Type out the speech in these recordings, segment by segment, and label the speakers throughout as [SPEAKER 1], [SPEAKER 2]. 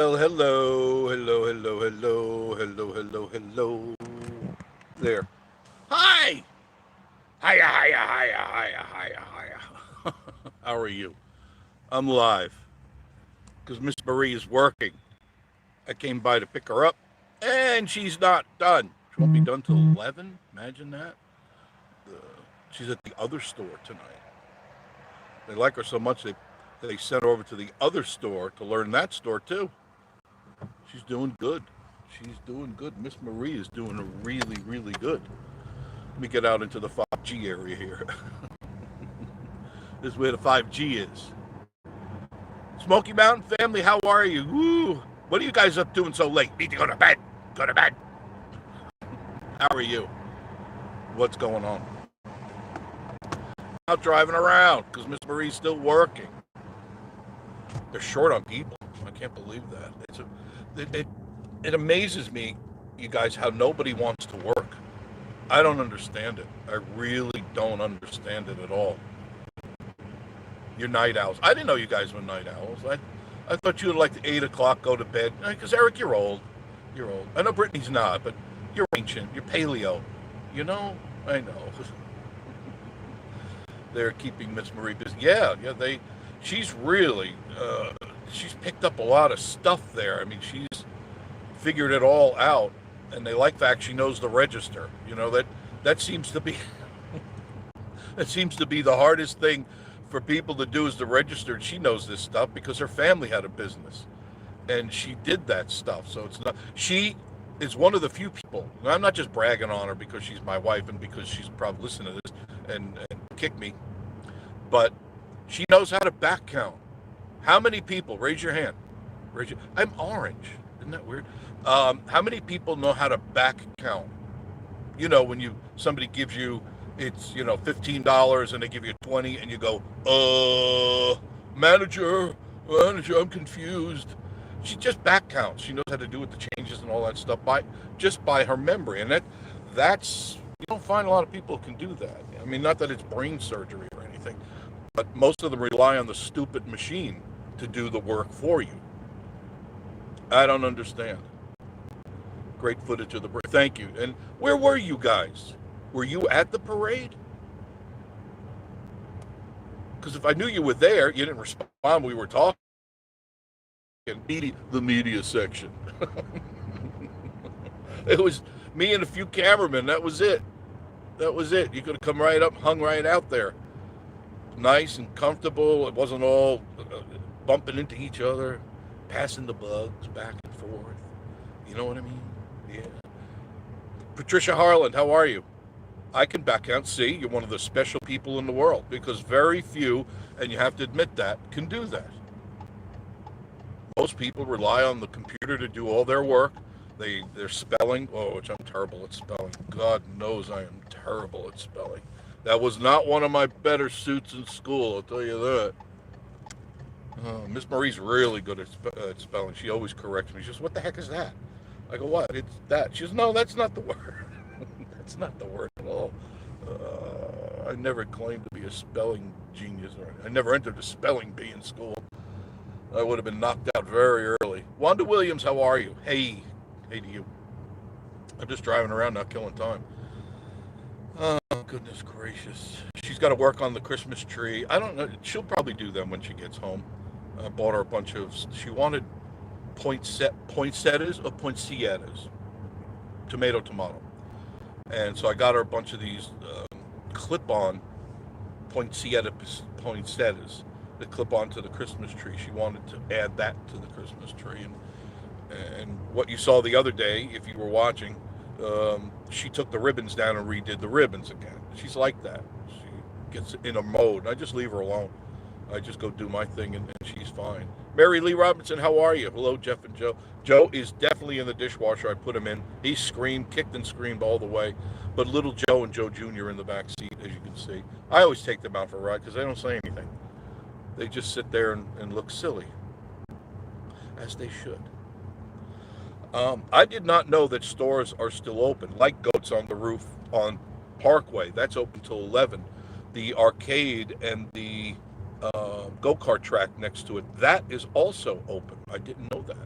[SPEAKER 1] Well, hello, hello, hello, hello, hello, hello, hello. There. Hi! Hiya, hiya, hiya, hiya, hiya, hiya. How are you? I'm live because Miss Marie is working. I came by to pick her up, and she's not done. She won't be done till 11. Imagine that. Uh, she's at the other store tonight. They like her so much they sent her over to the other store to learn that store too. She's doing good. She's doing good. Miss Marie is doing really, really good. Let me get out into the 5G area here. This is where the 5G is. Smoky Mountain family, how are you? Woo! What are you guys up doing so late? Need to go to bed. Go to bed. How are you? What's going on? Out driving around because Miss Marie's still working. They're short on people. I can't believe that. It amazes me, you guys, how nobody wants to work. I don't understand it. I really don't understand it at all. You're night owls. I didn't know you guys were night owls. I thought you would like to 8 o'clock go to bed. Because Eric, you're old. You're old. I know Brittany's not, but you're ancient. You're paleo. You know? I know. They're keeping Miss Marie busy. Yeah. She's really, she's picked up a lot of stuff there. I mean, she's figured it all out. And they like the fact she knows the register. You know, that seems to be, that seems to be the hardest thing for people to do is the register. And she knows this stuff because her family had a business. And she did that stuff. So it's not, she is one of the few people, and I'm not just bragging on her because she's my wife and because she's probably listening to this and kick me, but she knows how to back count. How many people, raise your hand, I'm orange, isn't that weird? How many people know how to back count? You know, when somebody gives you, it's, $15 and they give you 20 and you go, manager, I'm confused. She just back counts. She knows how to do with the changes and all that stuff by her memory. And that's you don't find a lot of people who can do that. I mean, not that it's brain surgery or anything, but most of them rely on the stupid machine to do the work for you. I don't understand. Great footage of the parade. Thank you. And where were you guys? Were you at the parade? Because if I knew you were there, you didn't respond. We were talking. The media section. It was me and a few cameramen. That was it. You could have come right up, hung right out there. Nice and comfortable. It wasn't all bumping into each other, passing the bugs back and forth. You know what I mean? Yeah. Patricia Harland, how are you? I can back count. See, you're one of the special people in the world because very few, and you have to admit that, can do that. Most people rely on the computer to do all their work. They're spelling, which I'm terrible at spelling. God knows I am terrible at spelling. That was not one of my better suits in school, I'll tell you that. Miss Marie's really good at spelling. She always corrects me. She says, what the heck is that? I go, what? It's that. She says, no, that's not the word. That's not the word at all. I never claimed to be a spelling genius. I never entered a spelling bee in school. I would have been knocked out very early. Wanda Williams, how are you? Hey to you. I'm just driving around, not killing time. Oh, goodness gracious. She's got to work on the Christmas tree. I don't know. She'll probably do them when she gets home. I bought her a bunch of, she wanted poinsettias or poinsettias. Tomato. And so I got her a bunch of these clip-on poinsettias that clip onto the Christmas tree. She wanted to add that to the Christmas tree. And what you saw the other day, if you were watching, she took the ribbons down and redid the ribbons again. She's like that. She gets in a mode. I just leave her alone. I just go do my thing and she's fine. Mary Lee Robinson, how are you? Hello, Jeff and Joe. Joe is definitely in the dishwasher. I put him in. He screamed, kicked and screamed all the way. But little Joe and Joe Jr. in the back seat, as you can see. I always take them out for a ride because they don't say anything. They just sit there and look silly, as they should. I did not know that stores are still open, like Goats on the Roof on Parkway. That's open till 11. The arcade and the go-kart track next to it, that is also open. I didn't know that.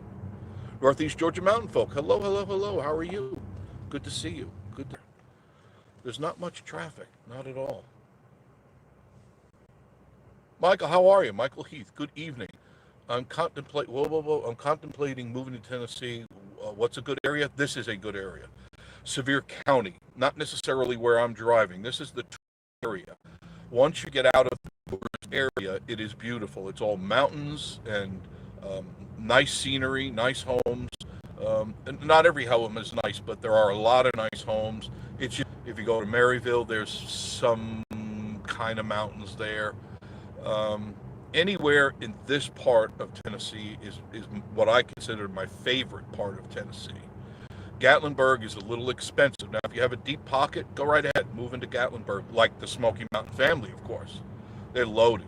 [SPEAKER 1] Northeast Georgia Mountain Folk. Hello, hello, hello. How are you? Good to see you. There's not much traffic. Not at all. Michael, how are you? Michael Heath. Good evening. Whoa, whoa, whoa. I'm contemplating moving to Tennessee. What's a good area? This is a good area. Sevier County, not necessarily where I'm driving. This is the area. Once you get out of the area, it is beautiful. It's all mountains and nice scenery, nice homes. And not every home is nice, but there are a lot of nice homes. It's just, if you go to Maryville, there's some kind of mountains there. Anywhere in this part of Tennessee is what I consider my favorite part of Tennessee. Gatlinburg is a little expensive. Now, if you have a deep pocket, go right ahead. Move into Gatlinburg, like the Smoky Mountain family, of course. They're loaded.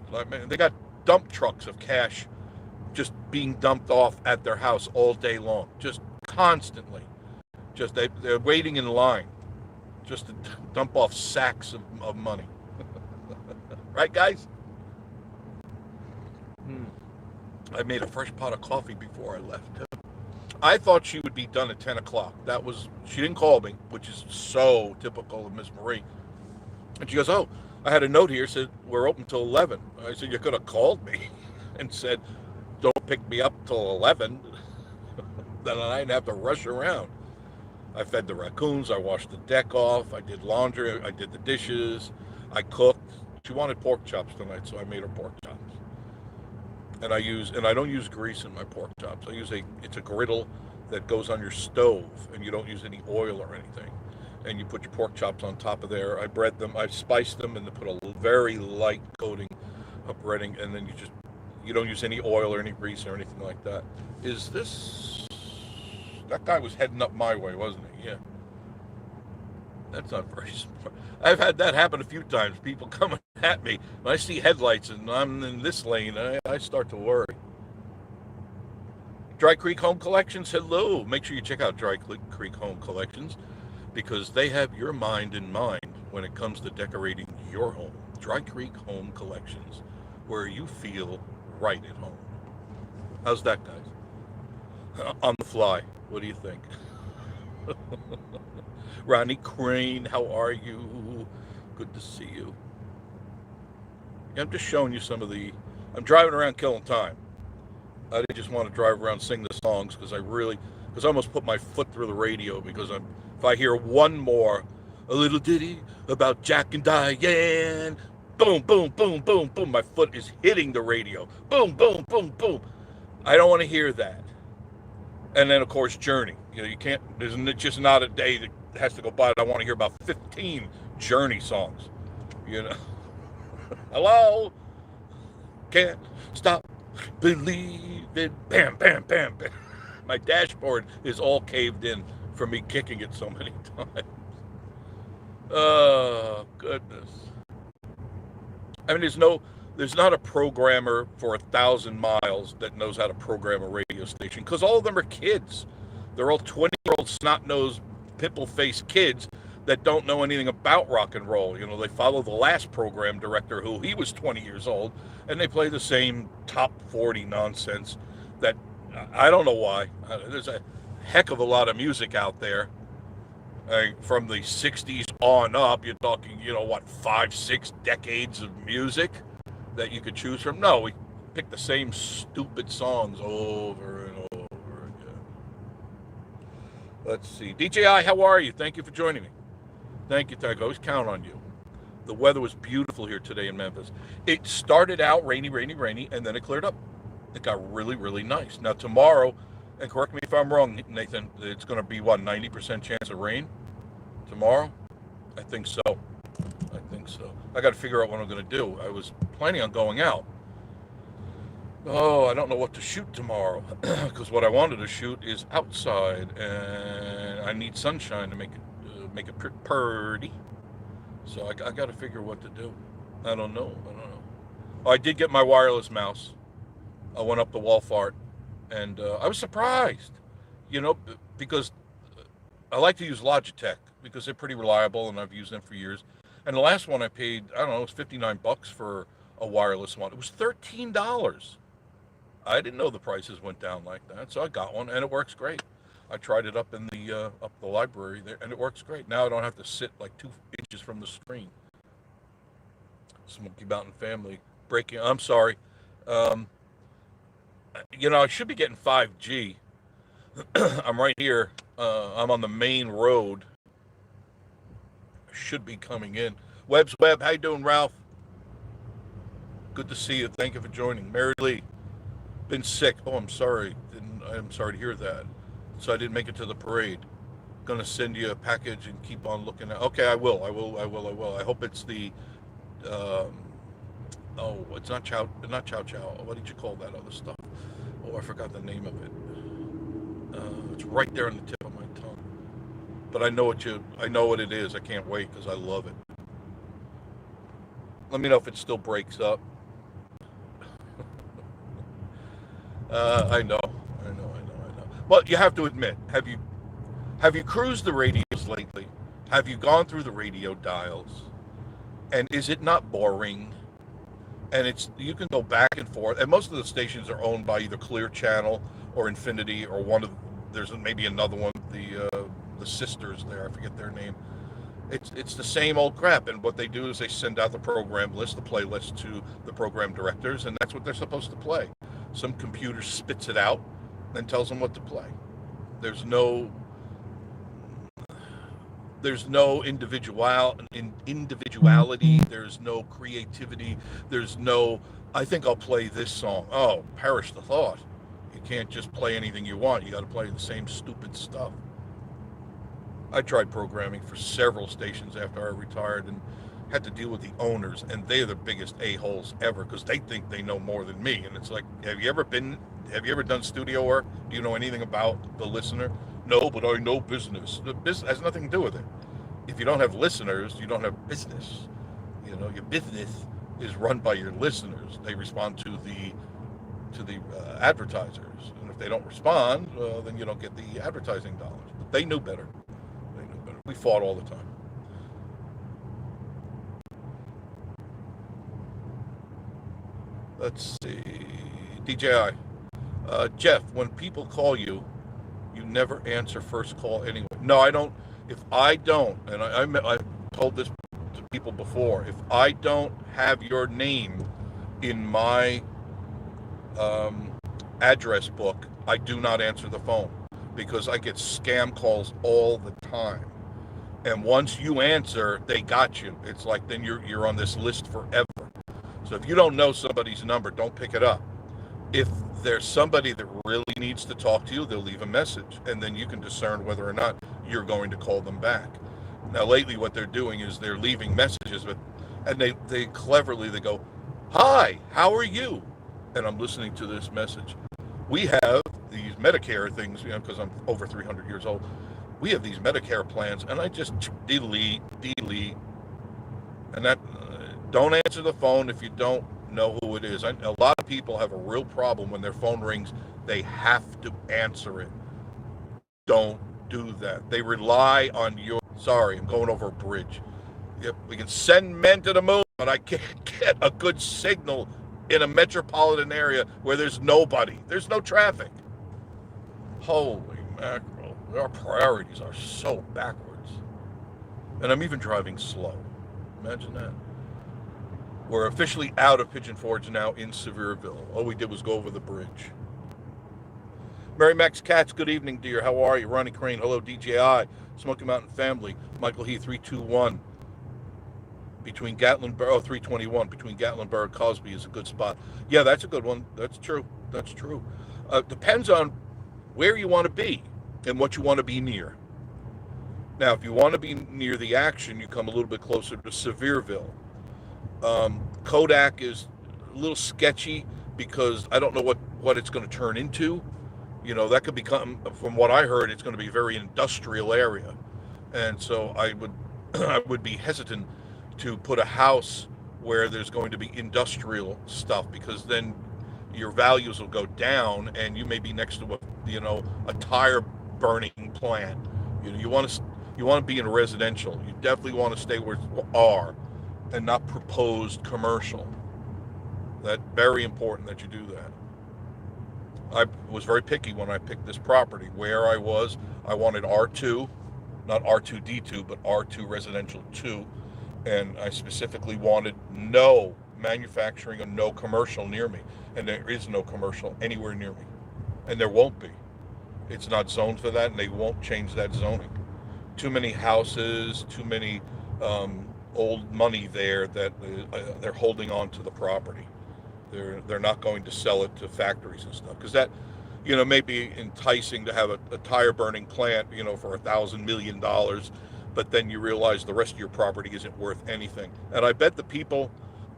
[SPEAKER 1] They got dump trucks of cash just being dumped off at their house all day long, just constantly. They're waiting in line just to dump off sacks of money. Right, guys? I made a fresh pot of coffee before I left. I thought she would be done at 10 o'clock. She didn't call me, which is so typical of Miss Marie. And she goes, oh, I had a note here, said we're open till 11. I said, you could have called me and said, don't pick me up till 11. Then I didn't have to rush around. I fed the raccoons, I washed the deck off, I did laundry, I did the dishes, I cooked. She wanted pork chops tonight, so I made her pork chops. And I don't use grease in my pork chops. It's a griddle that goes on your stove, and you don't use any oil or anything. And you put your pork chops on top of there. I bread them, I spiced them, and put a very light coating of breading, and then you don't use any oil or any grease or anything like that. That guy was heading up my way, wasn't he? Yeah. That's not very smart. I've had that happen a few times. People coming at me. When I see headlights and I'm in this lane, I start to worry. Dry Creek Home Collections, hello. Make sure you check out Dry Creek Home Collections because they have your mind in mind when it comes to decorating your home. Dry Creek Home Collections, where you feel right at home. How's that, guys? On the fly. What do you think? Ronnie Crane, how are you? Good to see you. Yeah, I'm just showing you I'm driving around killing time. I didn't just want to drive around and sing the songs because I almost put my foot through the radio because if I hear one more, a little ditty about Jack and Diane, boom, boom, boom, boom, boom, my foot is hitting the radio. Boom, boom, boom, boom. I don't want to hear that. And then, of course, Journey. You can't, there's just not a day that has to go by that I want to hear about 15 Journey songs. Hello? Can't stop believing. Bam, bam, bam, bam. My dashboard is all caved in from me kicking it so many times. Oh, goodness. I mean, there's not a programmer for 1,000 miles that knows how to program a radio station because all of them are kids. They're all 20-year-old snot-nosed, pimple-faced kids that don't know anything about rock and roll. They follow the last program director he was 20 years old, and they play the same top 40 nonsense that I don't know why. There's a heck of a lot of music out there. From the 60s on up, you're talking, 5-6 decades of music that you could choose from. No, we pick the same stupid songs over and over again. Let's see. DJI, how are you? Thank you for joining me. Thank you, Tag. I always count on you. The weather was beautiful here today in Memphis. It started out rainy, and then it cleared up. It got really, really nice. Now tomorrow, and correct me if I'm wrong, Nathan, it's going to be, 90% chance of rain tomorrow? I think so. I got to figure out what I'm going to do. I was planning on going out. Oh, I don't know what to shoot tomorrow because what I wanted to shoot is outside, and I need sunshine to make it pretty. So I got to figure what to do. I don't know. Oh, I did get my wireless mouse. I went up the wall fart, and I was surprised, because I like to use Logitech because they're pretty reliable, and I've used them for years. And the last one I paid, I don't know, it was $59 for a wireless one. It was $13. I didn't know the prices went down like that, so I got one, and it works great. I tried it up in the up the library there, and it works great. Now I don't have to sit like 2 inches from the screen. Smoky Mountain family breaking. I'm sorry. Um, I should be getting 5G. I'm right here. I'm on the main road. Should be coming in. Webb's Web, how you doing, Ralph? Good to see you. Thank you for joining. Mary Lee, been sick. Oh, I'm sorry. I'm sorry to hear that. So I didn't make it to the parade. Gonna send you a package and keep on looking at. Okay, I will. I hope it's the. Um, oh, it's not chow. Not chow chow. What did you call that other stuff? Oh, I forgot the name of it. It's right there on the tip of my tongue. But I know what it is. I can't wait because I love it. Let me know if it still breaks up. I know. Well, you have to admit, have you cruised the radios lately? Have you gone through the radio dials? And is it not boring? And you can go back and forth. And most of the stations are owned by either Clear Channel or Infinity or there's maybe another one, the sisters there, I forget their name. It's the same old crap, and what they do is they send out the program list, the playlist to the program directors, and that's what they're supposed to play. Some computer spits it out and tells them what to play. There's no individuality. There's no creativity. There's no, I think I'll play this song. Oh, perish the thought. You can't just play anything you want. You got to play the same stupid stuff. I tried programming for several stations after I retired and had to deal with the owners, and they're the biggest a-holes ever because they think they know more than me. And it's like, have you ever done studio work? Do you know anything about the listener? No, but I know business. The business has nothing to do with it. If you don't have listeners, you don't have business. Your business is run by your listeners. They respond to the advertisers, and if they don't respond, then you don't get the advertising dollars. But they knew better. We fought all the time. Let's see. DJI. Jeff, when people call you, you never answer first call anyway. No, I don't. If I don't, and I've told this to people before, if I don't have your name in my address book, I do not answer the phone because I get scam calls all the time. And once you answer, they got you. It's like then you're on this list forever. So if you don't know somebody's number, don't pick it up. If there's somebody that really needs to talk to you, they'll leave a message, and then you can discern whether or not you're going to call them back. Now, lately, what they're doing is they're leaving messages, and they cleverly go, "Hi, how are you?" And I'm listening to this message. We have these Medicare things, because I'm over 300 years old. We have these Medicare plans, and I just delete, and that don't answer the phone if you don't know who it is. A lot of people have a real problem when their phone rings. They have to answer it. Don't do that. They rely on your. Sorry, I'm going over a bridge. Yep, we can send men to the moon, but I can't get a good signal in a metropolitan area where there's nobody. There's no traffic. Holy mackerel. Our priorities are so backwards. And I'm even driving slow. Imagine that. We're officially out of Pigeon Forge now in Sevierville. All we did was go over the bridge. Mary Max Katz, good evening, dear. How are you? Ronnie Crane, hello, DJI. Smoky Mountain family. Michael He, 321. Between Gatlinburg, 321. Between Gatlinburg and Cosby is a good spot. Yeah, that's a good one. That's true. Depends on where you want to be and what you want to be near. Now, if you want to be near the action, you come a little bit closer to Sevierville. Kodak is a little sketchy because I don't know what it's going to turn into. That could become, from what I heard, it's going to be a very industrial area. And so I would be hesitant to put a house where there's going to be industrial stuff, because then your values will go down and you may be next to a tire burning plant. You want to be in residential. You definitely want to stay where you are and not proposed commercial. That's very important that you do that. I was very picky when I picked this property. Where I was, I wanted R2, not R2D2, but R2 residential 2. And I specifically wanted no manufacturing and no commercial near me. And there is no commercial anywhere near me. And there won't be. It's not zoned for that, and they won't change that zoning. Too many houses, too many old money there that they're holding on to the property. They're not going to sell it to factories and stuff, because that, may be enticing to have a tire burning plant, for $1,000 million, but then you realize the rest of your property isn't worth anything. And I bet the people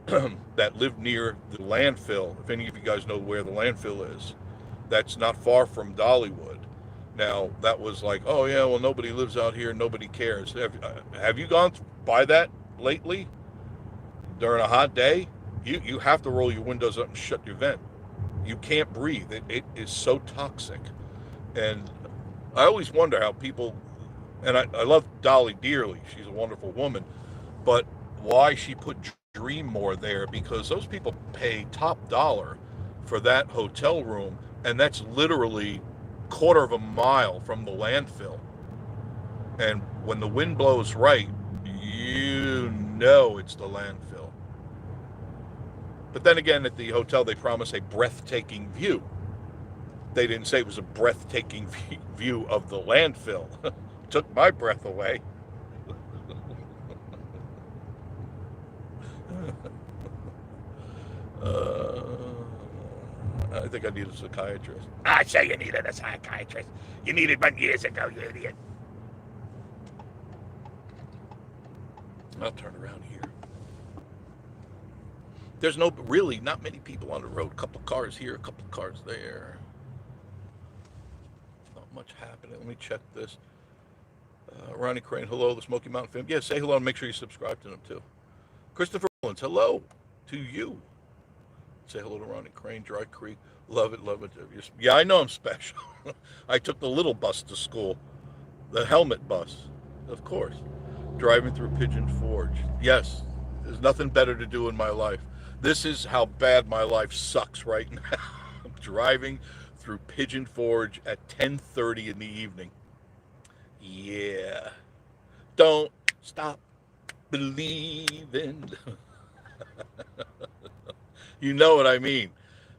[SPEAKER 1] that live near the landfill, if any of you guys know where the landfill is, that's not far from Dollywood. Now, that was like, oh yeah, well, nobody lives out here, nobody cares. Have you gone by that lately during a hot day? You have to roll your windows up and shut your vent. You can't breathe. It is so toxic. And I always wonder how people, and I love Dolly dearly, she's a wonderful woman, but why she put Dream More there, because those people pay top dollar for that hotel room, and that's literally quarter of a mile from the landfill. And when the wind blows right, it's the landfill. But then again, at the hotel, they promise a breathtaking view. They didn't say it was a breathtaking view of the landfill. Took my breath away. I think I need a psychiatrist. I say you needed a psychiatrist. You needed one years ago, you idiot. I'll turn around here. There's not many people on the road. A couple cars here, a couple cars there. Not much happening. Let me check this. Ronnie Crane, hello, the Smoky Mountain Film. Yeah, say hello and make sure you subscribe to them too. Christopher Owens, hello to you. Say hello to Ronnie Crane, Dry Creek. Love it, love it. Yeah, I know I'm special. I took the little bus to school, the helmet bus, of course. Driving through Pigeon Forge. Yes, there's nothing better to do in my life. This is how bad my life sucks right now. I'm driving through Pigeon Forge at 10:30 in the evening. Yeah. Don't stop believing. You know what I mean.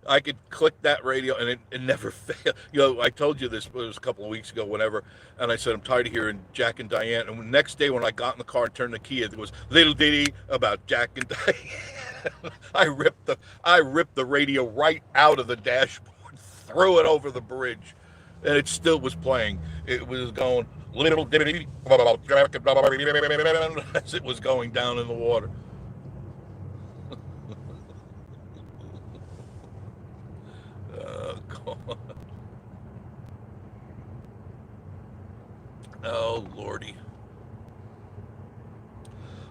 [SPEAKER 1] I could click that radio and it never failed. I told you this, it was a couple of weeks ago, whatever, and I said, I'm tired of hearing Jack and Diane. And the next day when I got in the car and turned the key, it was Little Ditty about Jack and Diane. I ripped the radio right out of the dashboard, threw it over the bridge, and it still was playing. It was going, Little Ditty about Jack and Diane, as it was going down in the water. Oh, Lordy.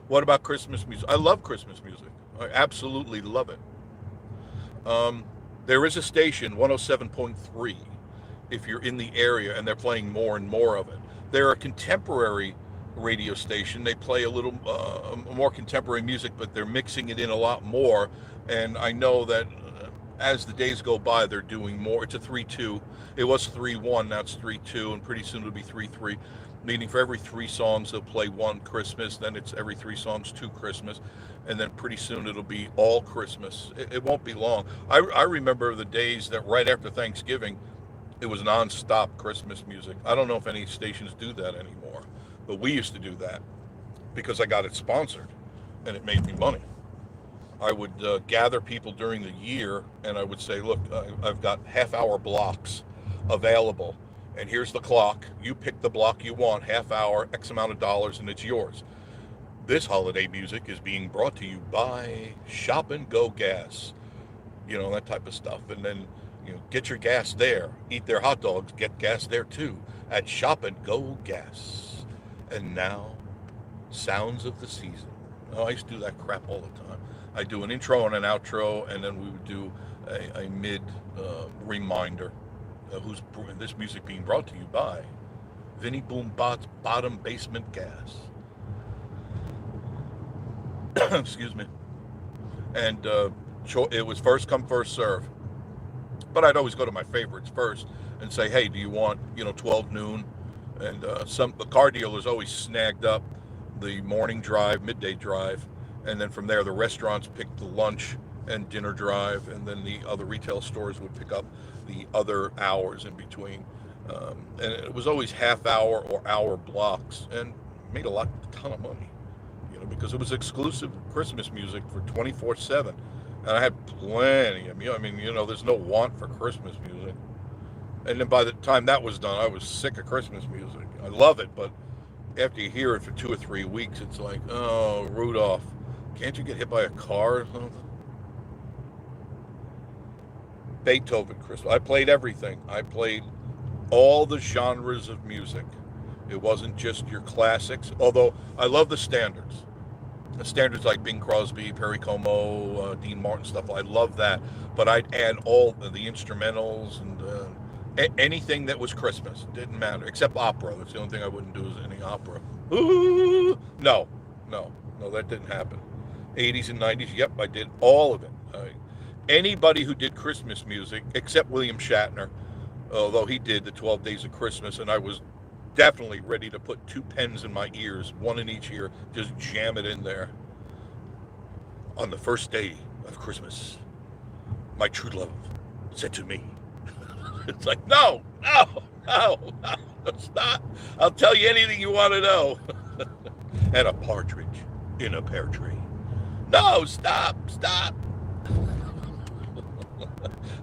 [SPEAKER 1] What about Christmas music? I love Christmas music. I absolutely love it. There is a station, 107.3, if you're in the area, and they're playing more and more of it. They're a contemporary radio station. They play a little more contemporary music, but they're mixing it in a lot more. And I know that as the days go by, they're doing more. It's a 3-2. It was 3-1, now it's 3-2, and pretty soon it'll be 3-3. Meaning for every 3 songs, they'll play one Christmas, then it's every 3 songs, 2 Christmas, and then pretty soon it'll be all Christmas. It won't be long. I remember the days that right after Thanksgiving, it was non-stop Christmas music. I don't know if any stations do that anymore, but we used to do that because I got it sponsored, and it made me money. I would gather people during the year, and I would say, look, I've got half-hour blocks available, and here's the clock. You pick the block you want, half hour, X amount of dollars, and it's yours. This holiday music is being brought to you by Shop and Go Gas, that type of stuff. And then, get your gas there. Eat their hot dogs, get gas there too at Shop and Go Gas. And now, sounds of the season. Oh, I used to do that crap all the time. I do an intro and an outro, and then we would do a mid reminder. Who's this music being brought to you by Vinny Boombot's Bottom Basement Gas. Excuse me. And it was first come, first serve. but I'd always go to my favorites first and say, hey, do you want 12 noon? And the car dealers always snagged up the morning drive, midday drive, and then from there the restaurants picked the lunch and dinner drive, and then the other retail stores would pick up the other hours in between. And it was always half hour or hour blocks, and made a ton of money, because it was exclusive Christmas music for 24/7, and I had plenty of, there's no want for Christmas music. And then by the time that was done, I was sick of Christmas music. I love it, but after you hear it for 2 or 3 weeks, it's like, oh, Rudolph, can't you get hit by a car or something? Beethoven Christmas. I played everything. I played all the genres of music. It wasn't just your classics, although I love the standards. The standards like Bing Crosby, Perry Como, Dean Martin stuff. I love that. But I'd add all the instrumentals and anything that was Christmas. Didn't matter, except opera. That's the only thing I wouldn't do is any opera. Ooh, no, that didn't happen. 80s and 90s, yep, I did all of it. Anybody who did Christmas music, except William Shatner, although he did the 12 Days of Christmas, and I was definitely ready to put 2 pens in my ears, one in each ear, just jam it in there. On the first day of Christmas, my true love said to me, it's like, no, stop. I'll tell you anything you want to know. And a partridge in a pear tree. No, stop.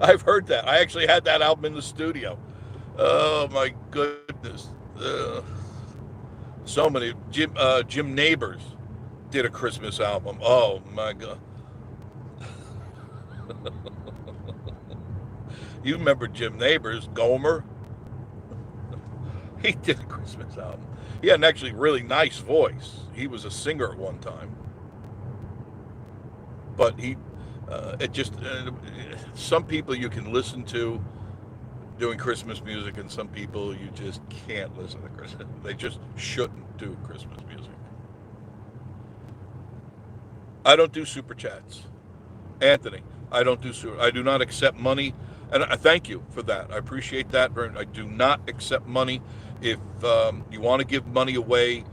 [SPEAKER 1] I've heard that. I actually had that album in the studio. Oh my goodness. So many. Jim Neighbors did a Christmas album. Oh my God. You remember Jim Neighbors, Gomer? He did a Christmas album. He had an actually really nice voice. He was a singer at one time. But some people you can listen to doing Christmas music, and some people you just can't listen to Christmas. They just shouldn't do Christmas music. I don't do super chats. Anthony, I do not accept money, and I thank you for that. I appreciate that. I do not accept money. If you want to give money away,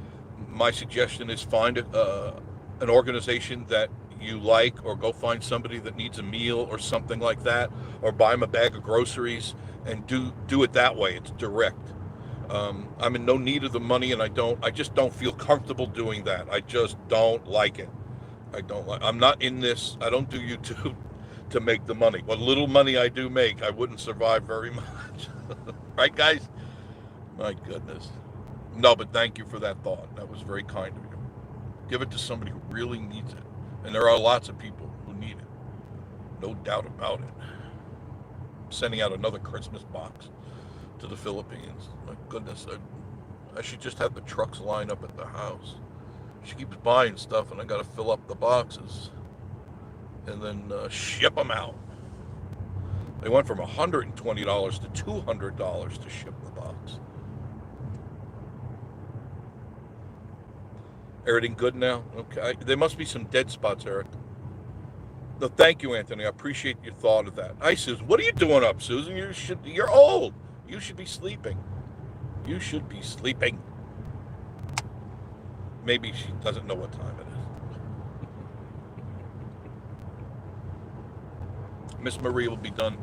[SPEAKER 1] my suggestion is find an organization that you like, or go find somebody that needs a meal or something like that, or buy them a bag of groceries and do it that way. It's direct. I'm in no need of the money, and I just don't feel comfortable doing that. I just don't like it. I'm not in this. I don't do YouTube to make the money. What little money I do make, I wouldn't survive very much. Right, guys? My goodness. No, but thank you for that thought. That was very kind of you. Give it to somebody who really needs it. And there are lots of people who need it. No doubt about it. I'm sending out another Christmas box to the Philippines. My goodness, I should just have the trucks line up at the house. She keeps buying stuff, and I got to fill up the boxes and then ship them out. They went from $120 to $200 to ship the box. Everything good now? Okay. There must be some dead spots, Eric. No, thank you, Anthony. I appreciate your thought of that. Hi, Susan. What are you doing up, Susan? You're old. You should be sleeping. You should be sleeping. Maybe she doesn't know what time it is. Miss Marie will be done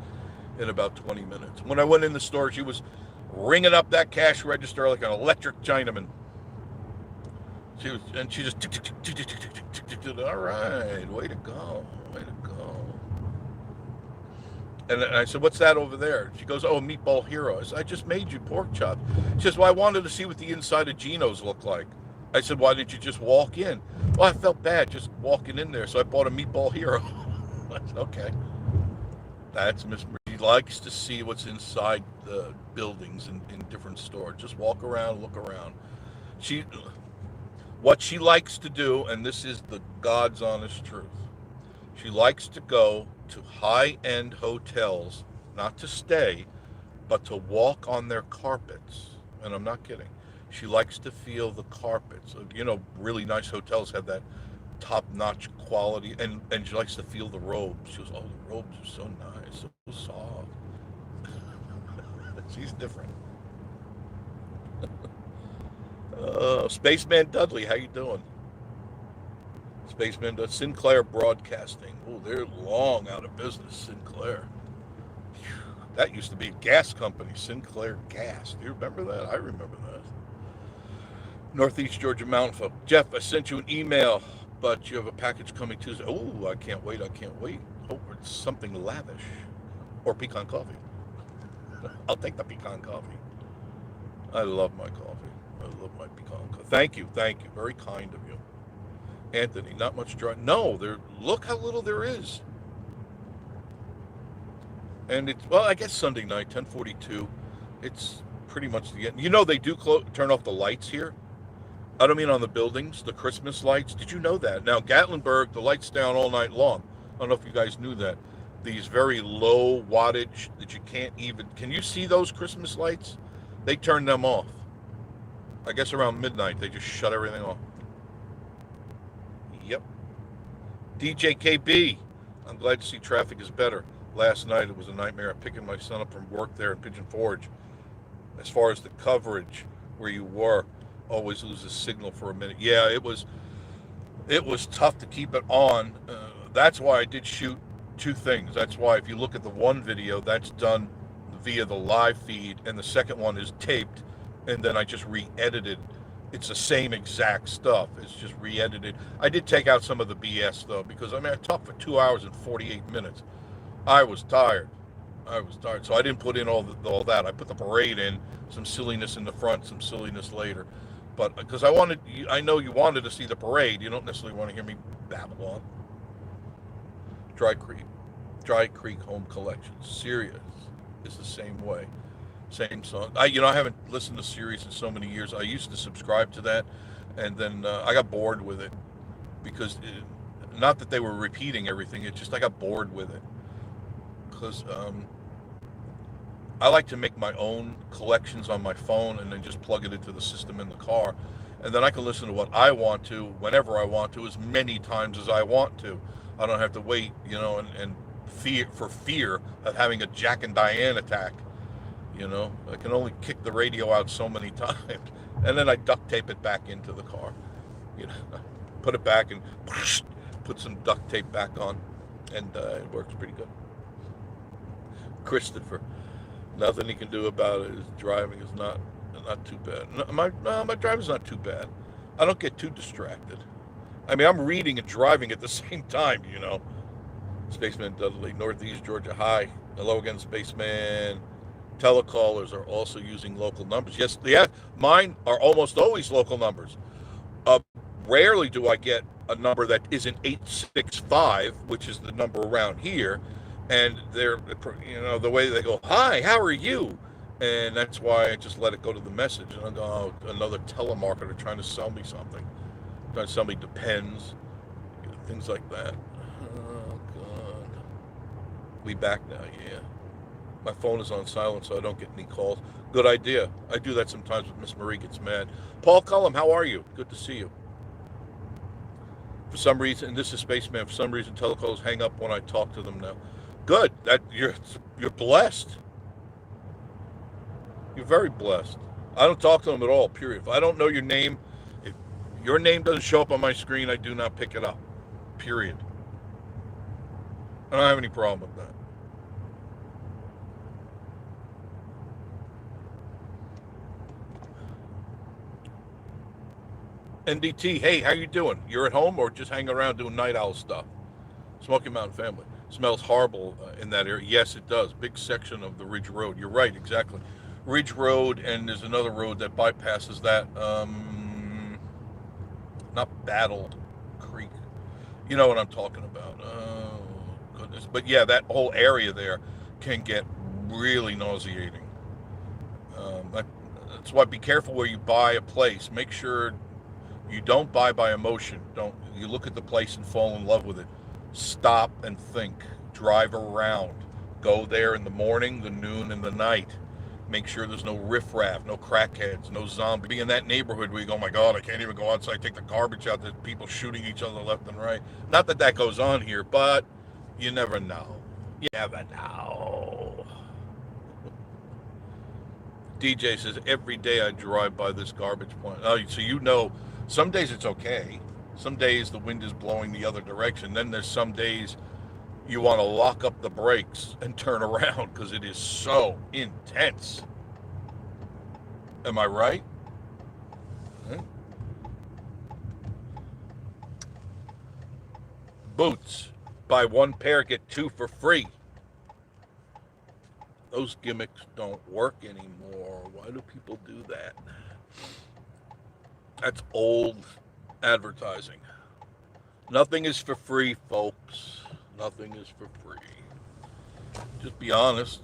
[SPEAKER 1] in about 20 minutes. When I went in the store, she was ringing up that cash register like an electric Chinaman. She just all right, way to go. And I said, what's that over there? She goes, oh, Meatball Hero. I just made you pork chops. She says, well, I wanted to see what the inside of Geno's looked like. I said, why didn't you just walk in? Well, I felt bad just walking in there, so I bought a Meatball Hero. I said, okay. That's Miss Marie. She likes to see what's inside the buildings in different stores. Just walk around, look around. What she likes to do, and this is the God's honest truth, she likes to go to high-end hotels, not to stay, but to walk on their carpets. And I'm not kidding. She likes to feel the carpets. Really nice hotels have that top-notch quality, and she likes to feel the robes. She goes, oh, the robes are so nice, so soft. She's different. Spaceman Dudley, how you doing? Spaceman Sinclair Broadcasting. Oh, they're long out of business, Sinclair. That used to be a gas company, Sinclair Gas. Do you remember that? I remember that. Northeast Georgia Mountain Folk. Jeff, I sent you an email, but you have a package coming Tuesday. Oh, I can't wait. I can't wait. Hope it's something lavish. Or pecan coffee. I'll take the pecan coffee. I love my coffee. I love my pecan coffee. Thank you. Thank you. Very kind of you. Anthony, not much dry. No, look how little there is. And it's, well, I guess Sunday night, 10:42. It's pretty much the end. You know, they do turn off the lights here. I don't mean on the buildings, the Christmas lights. Did you know that? Now, Gatlinburg, the lights down all night long. I don't know if you guys knew that. These very low wattage that you can't even, can you see those Christmas lights? They turn them off. I guess around midnight, they just shut everything off. Yep. DJ KB, I'm glad to see traffic is better. Last night it was a nightmare. Picking my son up from work there in Pigeon Forge. As far as the coverage where you were, always loses signal for a minute. Yeah, it was tough to keep it on. That's why I did shoot two things. That's why if you look at the one video, that's done via the live feed, and the second one is taped, and then I just re-edited. It's the same exact stuff. It's just re-edited. I did take out some of the BS though, because I talked for 2 hours and 48 minutes. I was tired, so I didn't put in all that. I put the parade in, some silliness in the front, some silliness later. But because I know you wanted to see the parade. You don't necessarily want to hear me babble on. Dry Creek Home Collection. Sirius is the same way. Same song. I haven't listened to Sirius in so many years. I used to subscribe to that, and then I got bored with it because not that they were repeating everything. It's just I got bored with it. Because I like to make my own collections on my phone and then just plug it into the system in the car. And then I can listen to what I want to, whenever I want to, as many times as I want to. I don't have to wait, and fear of having a Jack and Diane attack. I can only kick the radio out so many times. And then I duct tape it back into the car. Put it back and put some duct tape back on. And it works pretty good. Christopher, nothing he can do about it. His driving is not too bad. My driving's not too bad. I don't get too distracted. I'm reading and driving at the same time, Spaceman Dudley, Northeast Georgia. Hi. Hello again, Spaceman. Telecallers are also using local numbers. Yes, mine are almost always local numbers. Rarely do I get a number that isn't 865, which is the number around here. And they're, the way they go, hi, how are you? And that's why I just let it go to the message. And I go, oh, another telemarketer trying to sell me something. Trying to sell me Depends. Things like that. Oh, God. We back now, yeah. My phone is on silent, so I don't get any calls. Good idea. I do that sometimes when Miss Marie gets mad. Paul Cullum, how are you? Good to see you. For some reason, and this is Spaceman, for some reason telecalls hang up when I talk to them now. Good. That you're blessed. You're very blessed. I don't talk to them at all, period. If I don't know your name, if your name doesn't show up on my screen, I do not pick it up. Period. I don't have any problem with that. NDT, hey, how you doing? You're at home or just hanging around doing night owl stuff? Smoky Mountain family. Smells horrible in that area. Yes, it does. Big section of the Ridge Road. You're right, exactly. Ridge Road, and there's another road that bypasses that. Not Battle Creek. You know what I'm talking about. Oh, goodness. But yeah, that whole area there can get really nauseating. That's why be careful where you buy a place. Make sure you don't buy by emotion. You look at the place and fall in love with it. Stop and think. Drive around. Go there in the morning, the noon, and the night. Make sure there's no riffraff, no crackheads, no zombies. Be in that neighborhood where you go, oh my God, I can't even go outside, take the garbage out. There's people shooting each other left and right. Not that that goes on here, but you never know. Yeah, but no. DJ says every day I drive by this garbage plant. Oh, so you know, some days it's okay. Some days the wind is blowing the other direction. Then there's some days you want to lock up the brakes and turn around because it is so intense. Am I right? Huh? Boots. Buy one pair, get two for free. Those gimmicks don't work anymore. Why do people do that? That's old advertising. Nothing is for free, folks. Nothing is for free. Just be honest.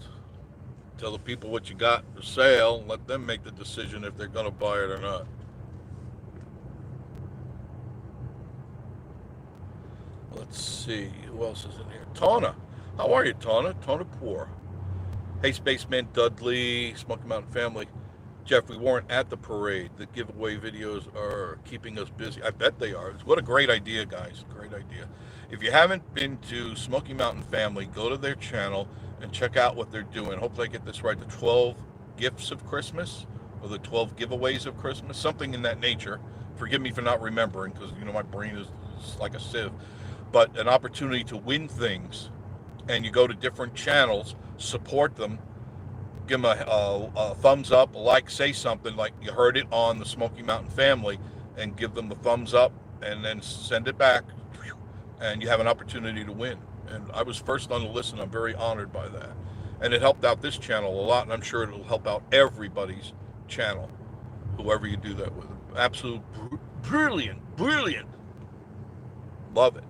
[SPEAKER 1] Tell the people what you got for sale. Let them make the decision if they're going to buy it or not. Let's see. Who else is in here? Tawna. How are you, Tawna? Tawna Poor. Hey, Spaceman Dudley, Smoky Mountain Family. Jeff, we weren't at the parade. The giveaway videos are keeping us busy. I bet they are. What a great idea, guys. Great idea. If you haven't been to Smoky Mountain Family, go to their channel and check out what they're doing. Hopefully I get this right. The 12 gifts of Christmas or the 12 giveaways of Christmas, something in that nature. Forgive me for not remembering because, my brain is like a sieve. But an opportunity to win things, and you go to different channels, support them, give them a thumbs up, a like, say something like you heard it on the Smoky Mountain Family, and give them the thumbs up, and then send it back, and you have an opportunity to win. And I was first on the list, and I'm very honored by that. And it helped out this channel a lot, and I'm sure it'll help out everybody's channel, whoever you do that with. Absolute brilliant. Love it.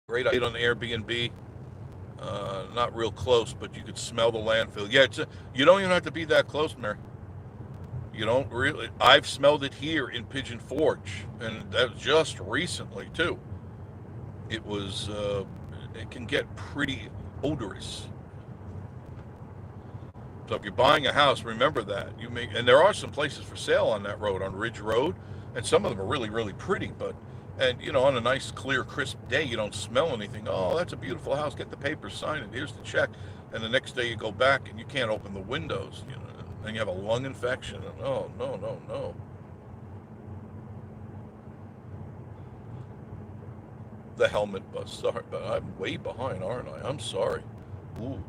[SPEAKER 1] Great idea on the Airbnb. Not real close, but you could smell the landfill. Yeah, you don't even have to be that close, Mary. You don't really. I've smelled it here in Pigeon Forge, and that was just recently too. It was. It can get pretty odorous. So if you're buying a house, remember that and there are some places for sale on that road, on Ridge Road, and some of them are really, really pretty. But on a nice, clear, crisp day, you don't smell anything. Oh, that's a beautiful house. Get the papers, sign it. Here's the check. And the next day you go back and you can't open the windows. And you have a lung infection. And oh, no. The helmet bus. Sorry, but I'm way behind, aren't I? I'm sorry. Ooh,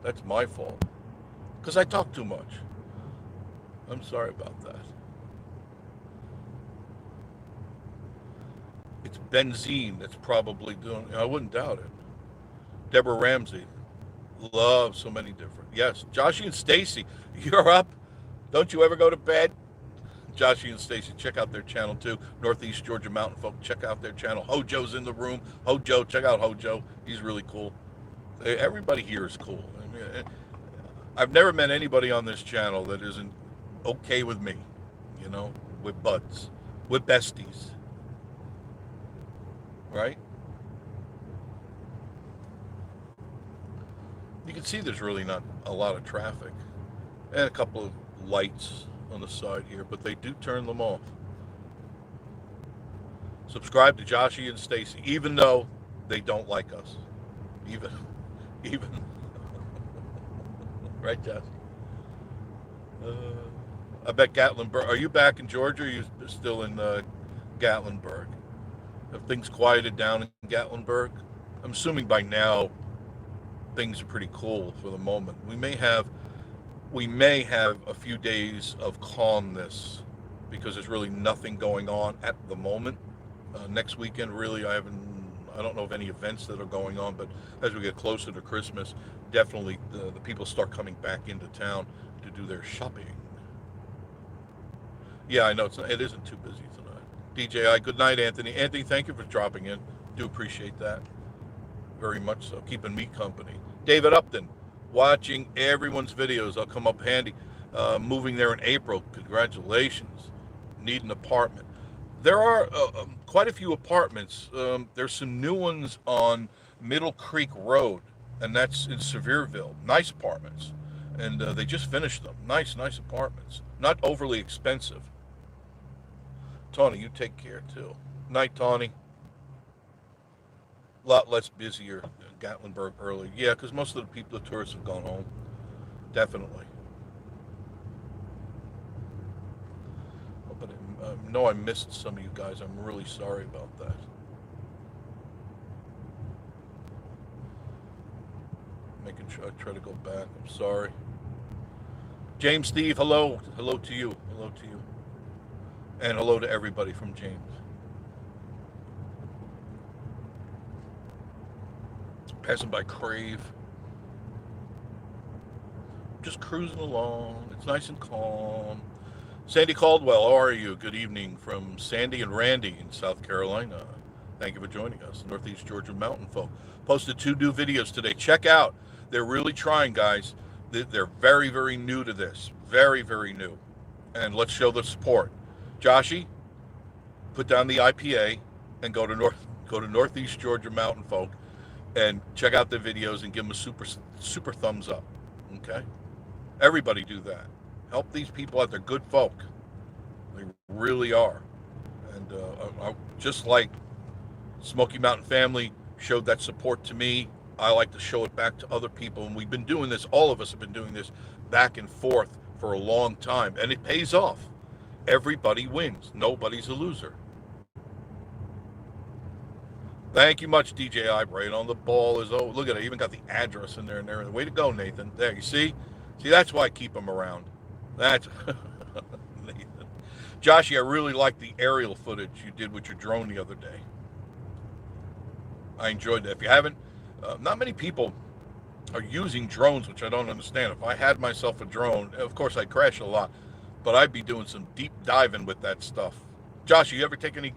[SPEAKER 1] that's my fault. Because I talk too much. I'm sorry about that. It's benzene that's probably doing it. I wouldn't doubt it. Deborah Ramsey. Love so many different. Yes. Joshy and Stacy, you're up. Don't you ever go to bed? Joshy and Stacy, check out their channel too. Northeast Georgia Mountain Folk, check out their channel. Hojo's in the room. Hojo, check out Hojo. He's really cool. Everybody here is cool. I've never met anybody on this channel that isn't okay with me. We're buds. We're besties. Right? You can see there's really not a lot of traffic. And a couple of lights on the side here, but they do turn them off. Subscribe to Joshy and Stacy, even though they don't like us. Even. Right, Josh? I bet Gatlinburg. Are you back in Georgia, or are you still in Gatlinburg? Have things quieted down in Gatlinburg? I'm assuming by now things are pretty cool for the moment. We may have a few days of calmness because there's really nothing going on at the moment. Next weekend, really, I don't know of any events that are going on, but as we get closer to Christmas, definitely the people start coming back into town to do their shopping. Yeah, I know it isn't too busy tonight. DJI, good night, Anthony. Anthony, thank you for dropping in. Do appreciate that. Very much so. Keeping me company. David Upton, watching everyone's videos. I'll come up handy. Moving there in April. Congratulations. Need an apartment. There are quite a few apartments. There's some new ones on Middle Creek Road, and that's in Sevierville. Nice apartments. And they just finished them. Nice apartments. Not overly expensive. Tawny, you take care too. Night, Tawny. A lot less busier in Gatlinburg early. Yeah, because most of the people, the tourists have gone home. Definitely. Oh, but I know I missed some of you guys. I'm really sorry about that. Making sure I try to go back. I'm sorry. James Steve, hello. Hello to you. Hello to you. And hello to everybody from James. Passing by Crave. Just cruising along. It's nice and calm. Sandy Caldwell, how are you? Good evening from Sandy and Randy in South Carolina. Thank you for joining us. Northeast Georgia Mountain Folk. Posted 2 new videos today. Check out. They're really trying, guys. They're very, very new to this. Very, very new. And let's show the support. Joshy, put down the IPA and go to Northeast Georgia Mountain Folk and check out the videos and give them a super thumbs up. Okay? Everybody do that. Help these people out. They're good folk. They really are. And just like Smoky Mountain Family showed that support to me, I like to show it back to other people. And we've been doing this, all of us have been doing this back and forth for a long time. And it pays off. Everybody wins. Nobody's a loser. Thank you much, DJI. Right on the ball as oh, look at it. I even got the address in there and everything. Way to go, Nathan. There, you see? See, that's why I keep them around. That's Nathan. Joshy, I really like the aerial footage you did with your drone the other day. I enjoyed that. If you haven't, not many people are using drones, which I don't understand. If I had myself a drone, of course I'd crash a lot, but I'd be doing some deep diving with that stuff. Josh, you ever take any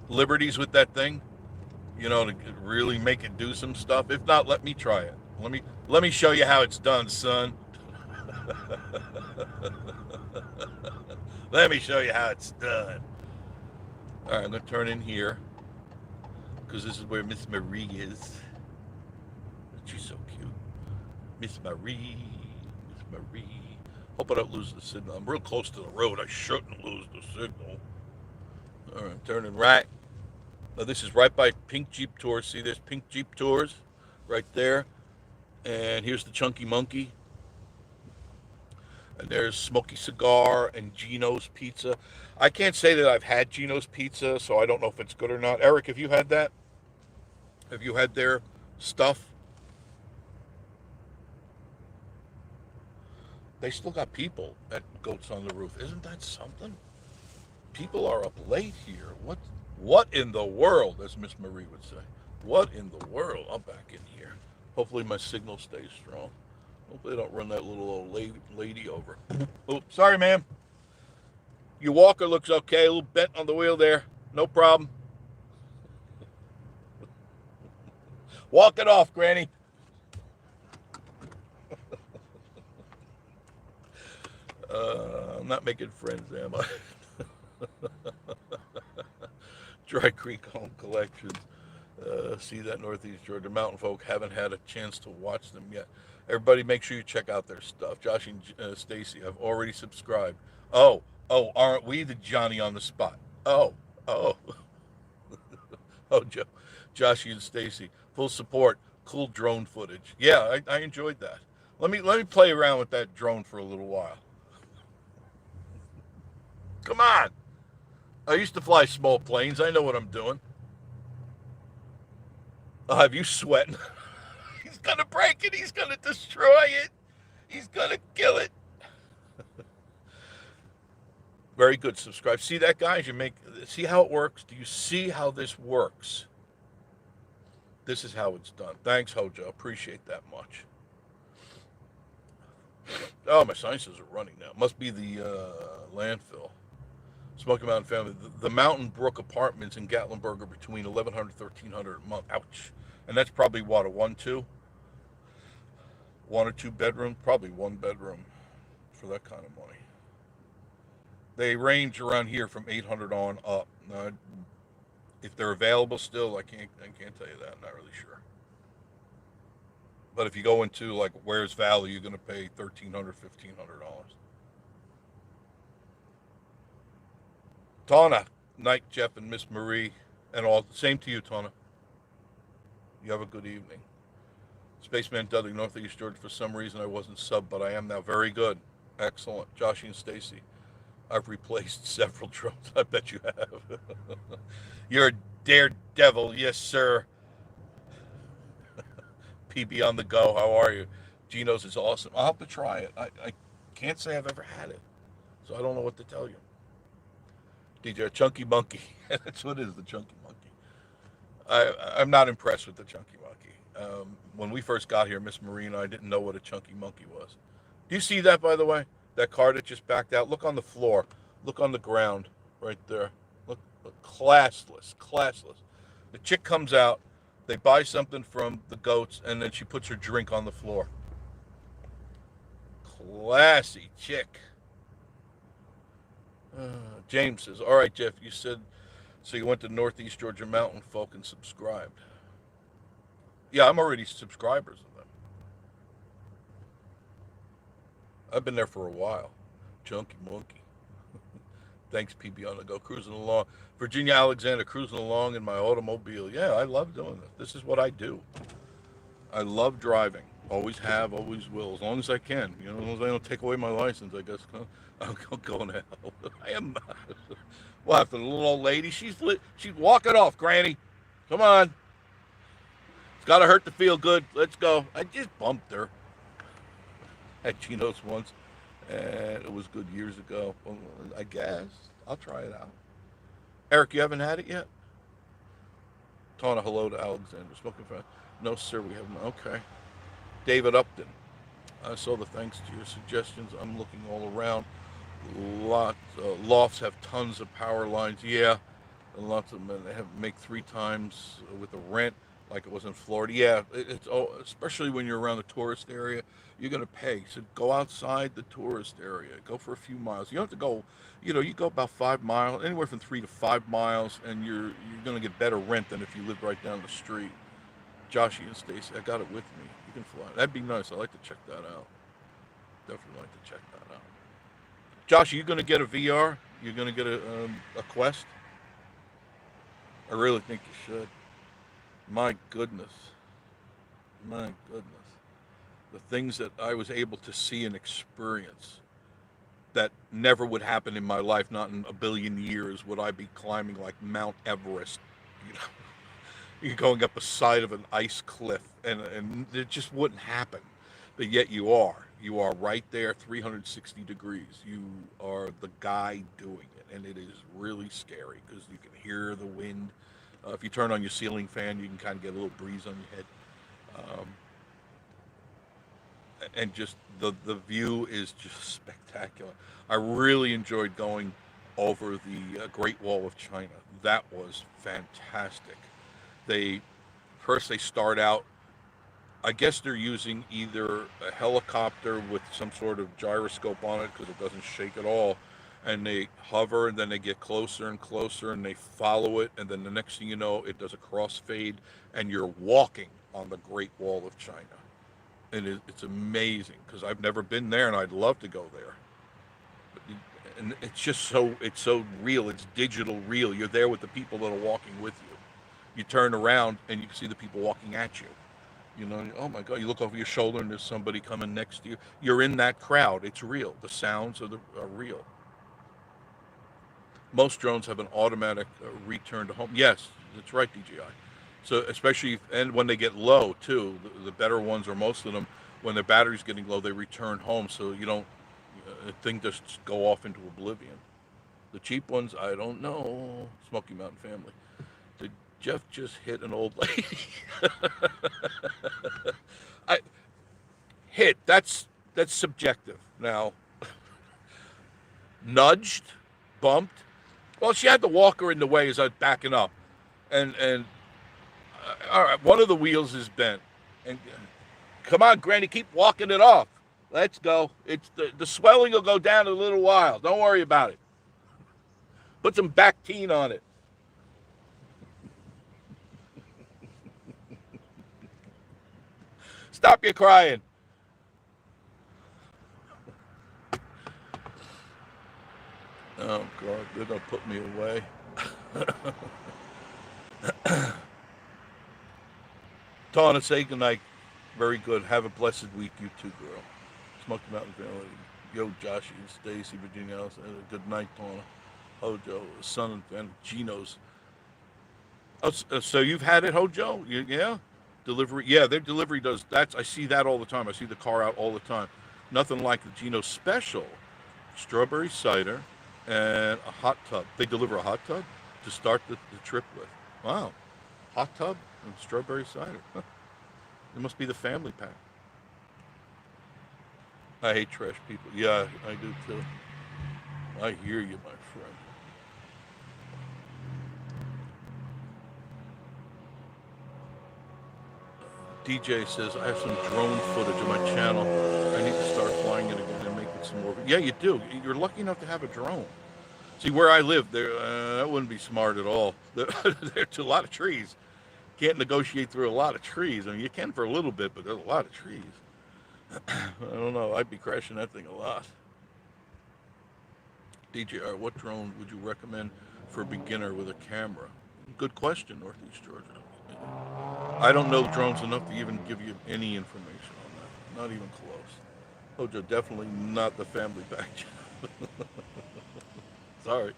[SPEAKER 1] liberties with that thing? You know, to really make it do some stuff. If not, let me try it. Let me show you how it's done, son. Let me show you how it's done. All right, I'm gonna turn in here because this is where Miss Marie is. She's so cute, Miss Marie. Miss Marie. Hope I don't lose the signal. I'm real close to the road. I shouldn't lose the signal. All right, I'm turning right. Now this is right by Pink Jeep Tours. See, there's Pink Jeep Tours right there. And here's the Chunky Monkey. And there's Smoky Cigar and Gino's Pizza. I can't say that I've had Gino's Pizza, so I don't know if it's good or not. Eric, have you had that? Have you had their stuff? They still got people at Goats on the Roof. Isn't that something? People are up late here. What in the world, as Miss Marie would say? What in the world? I'm back in here. Hopefully my signal stays strong. Hopefully they don't run that little old lady over. Oh, sorry, ma'am. Your walker looks okay. A little bent on the wheel there. No problem. Walk it off, Granny. I'm not making friends, am I? Dry Creek Home Collections. See that Northeast Georgia Mountain Folk. Haven't had a chance to watch them yet. Everybody, make sure you check out their stuff. Josh and Stacy have already subscribed. Oh, aren't we the Johnny on the spot? Oh, oh, Josh and Stacy, full support. Cool drone footage. Yeah, I enjoyed that. Let me play around with that drone for a little while. Come on. I used to fly small planes. I know what I'm doing. I'll have you sweating. He's going to break it. He's going to destroy it. He's going to kill it. Very good. Subscribe. See that, guys? See how it works? Do you see how this works? This is how it's done. Thanks, Hojo. Appreciate that much. Oh, my sinuses are running now. Must be the landfill. Smoky Mountain Family. The Mountain Brook Apartments in Gatlinburg are between $1,100 and $1,300 a month. Ouch. And that's probably what, a 1-2? 1 or 2 bedroom? Probably 1 bedroom for that kind of money. They range around here from 800 on up. Now, if they're available still, I can't tell you that. I'm not really sure. But if you go into like Wares Valley, you're going to pay $1,300, $1,500. Tana, Night, Jeff, and Miss Marie, and all. Same to you, Tana. You have a good evening. Spaceman Dudley, Northeast Georgia. For some reason, I wasn't sub, but I am now. Very good. Excellent. Joshy and Stacy. I've replaced several drones. I bet you have. You're a daredevil. Yes, sir. PB on the go. How are you? Geno's is awesome. I'll have to try it. I can't say I've ever had it, so I don't know what to tell you. DJ, Chunky Monkey. That's what it is, the Chunky Monkey. I'm not impressed with the Chunky Monkey. When we first got here, Miss Marina, I didn't know what a Chunky Monkey was. Do you see that, by the way? That car that just backed out? Look on the floor. Look on the ground right there. Look classless, classless. The chick comes out, they buy something from the goats, and then she puts her drink on the floor. Classy chick. James says, all right, Jeff, you said, so you went to Northeast Georgia Mountain Folk and subscribed. Yeah, I'm already subscribers of them. I've been there for a while. Chunky Monkey. Thanks, PB on the go. Cruising along. Virginia Alexander, cruising along in my automobile. Yeah, I love doing this. This is what I do. I love driving. Always have, always will, as long as I can. You know, as long as they don't take away my license, I guess I'm going to hell. I am not. What, after the little old lady? She's walking off, Granny. Come on. It's got to hurt to feel good. Let's go. I just bumped her at Chino's once, and it was good years ago. Well, I guess. I'll try it out. Eric, you haven't had it yet? Telling a hello to Alexander. Smoking fast. No, sir, we haven't. Okay. David Upton. I saw the thanks to your suggestions. I'm looking all around. Lofts have tons of power lines. Yeah, and lots of them make 3 times with the rent, like it was in Florida. Yeah, it's especially when you're around the tourist area, you're gonna pay. So go outside the tourist area. Go for a few miles. You don't have to go. You know, you go about 5 miles, anywhere from 3 to 5 miles, and you're gonna get better rent than if you lived right down the street. Joshy and Stacy, I got it with me. You can fly. That'd be nice. I'd like to check that out. Definitely like to check that out. Josh, are you going to get a VR? You're going to get a Quest? I really think you should. My goodness. My goodness. The things that I was able to see and experience that never would happen in my life, not in a billion years, would I be climbing like Mount Everest. You know, you're going up a side of an ice cliff, and it just wouldn't happen. But yet you are. You are right there, 360 degrees. You are the guy doing it, and it is really scary because you can hear the wind. If you turn on your ceiling fan, you can kind of get a little breeze on your head. Um, and just the view is just spectacular. I really enjoyed going over the Great Wall of China. That was fantastic. They first they start out. I guess they're using either a helicopter with some sort of gyroscope on it because it doesn't shake at all, and they hover, and then they get closer and closer, and they follow it, and then the next thing you know, it does a crossfade, and you're walking on the Great Wall of China. And it's amazing because I've never been there, and I'd love to go there. And it's just it's so real. It's digital real. You're there with the people that are walking with you. You turn around, and you can see the people walking at you. You know, oh my God, you look over your shoulder and there's somebody coming next to you. You're in that crowd. It's real. The sounds are real. Most drones have an automatic return to home. Yes, that's right, DJI. So especially, and when they get low too, the better ones, or most of them, when their battery's getting low, they return home so you don't, thing just go off into oblivion. The cheap ones, I don't know. Smoky Mountain family. Did Jeff just hit an old lady? I hit. That's subjective. Now, nudged, bumped. Well, she had the walker in the way as I was backing up, and all right, one of the wheels is bent. And come on, Granny, keep walking it off. Let's go. It's the swelling will go down in a little while. Don't worry about it. Put some Bactine on it. Stop your crying. Oh, God, they're going to put me away. Tana, say goodnight. Very good. Have a blessed week, you too, girl. Smoky Mountain family. Yo, Joshy, Stacy, Virginia. Good night, Tana. Hojo, son and family. Geno's. Oh, so you've had it, Hojo? Yeah? Delivery? Yeah, their delivery does. I see that all the time. I see the car out all the time. Nothing like the Geno special. Strawberry cider and a hot tub. They deliver a hot tub to start the trip with. Wow. Hot tub and strawberry cider. Huh. It must be the family pack. I hate trash people. Yeah, I do too. I hear you, my friend. DJ says, I have some drone footage on my channel. I need to start flying it again and make it some more. Yeah, you do. You're lucky enough to have a drone. See, where I live, that wouldn't be smart at all. There's a lot of trees. Can't negotiate through a lot of trees. I mean, you can for a little bit, but there's a lot of trees. I don't know. I'd be crashing that thing a lot. DJR, what drone would you recommend for a beginner with a camera? Good question, Northeast Georgia. I don't know drones enough to even give you any information on that. Not even close. Hojo, definitely not the family back. Sorry.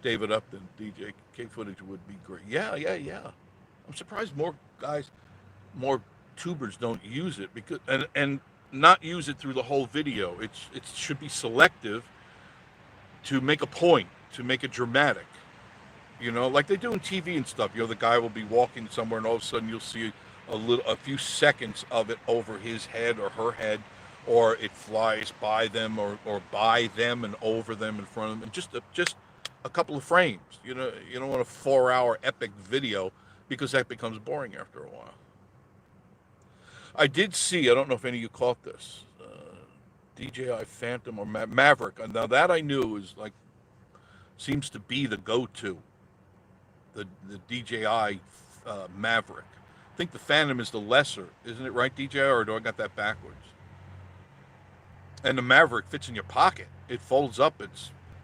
[SPEAKER 1] David Upton, DJ, K footage would be great. Yeah. I'm surprised more guys, more tubers don't use it because and not use it through the whole video. It should be selective to make a point, to make it dramatic. Like they do in TV and stuff. The guy will be walking somewhere, and all of a sudden you'll see a few seconds of it over his head or her head, or it flies by them, or by them and over them in front of them, and just a couple of frames. You don't want a 4-hour epic video because that becomes boring after a while. I did see. I don't know if any of you caught this. DJI Phantom or Maverick. Now that I knew is seems to be the go-to. The DJI Maverick. I think the Phantom is the lesser, isn't it right, DJI, or do I got that backwards? And the Maverick fits in your pocket. It folds up.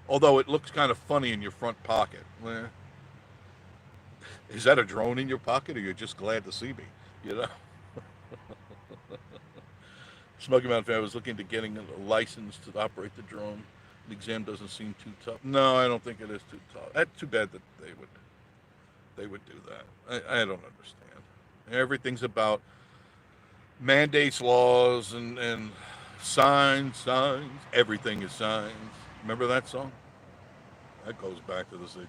[SPEAKER 1] Although it looks kind of funny in your front pocket. Is that a drone in your pocket, or you're just glad to see me? Smoky Mountain fan was looking to getting a license to operate the drone. The exam doesn't seem too tough. No, I don't think it is too tough. That's too bad that they would do that. I don't understand. Everything's about mandates, laws, and signs. Everything is signs. Remember that song? That goes back to the 60s.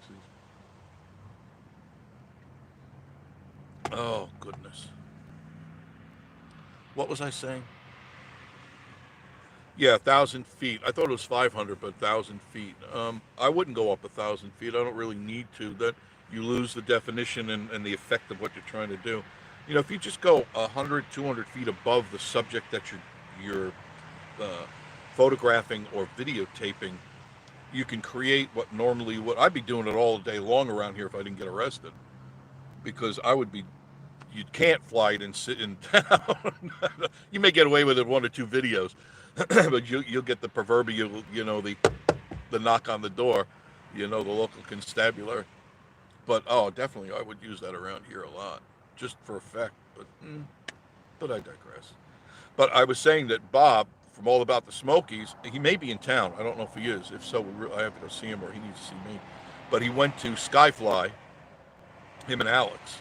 [SPEAKER 1] Oh, goodness. What was I saying? Yeah, 1,000 feet. I thought it was 500, but 1,000 feet. I wouldn't go up 1,000 feet. I don't really need to. That you lose the definition and the effect of what you're trying to do. If you just go 100, 200 feet above the subject that you're photographing or videotaping, you can create what normally would. I'd be doing it all day long around here if I didn't get arrested, because you can't fly it and sit in town. You may get away with it 1 or 2 videos, but you'll get the proverbial, the knock on the door, the local constabulary. But definitely I would use that around here a lot, just for effect. But I digress. But I was saying that Bob from All About the Smokies, he may be in town. I don't know if he is. If so, I have to go see him, or he needs to see me. But he went to Skyfly, him and Alex.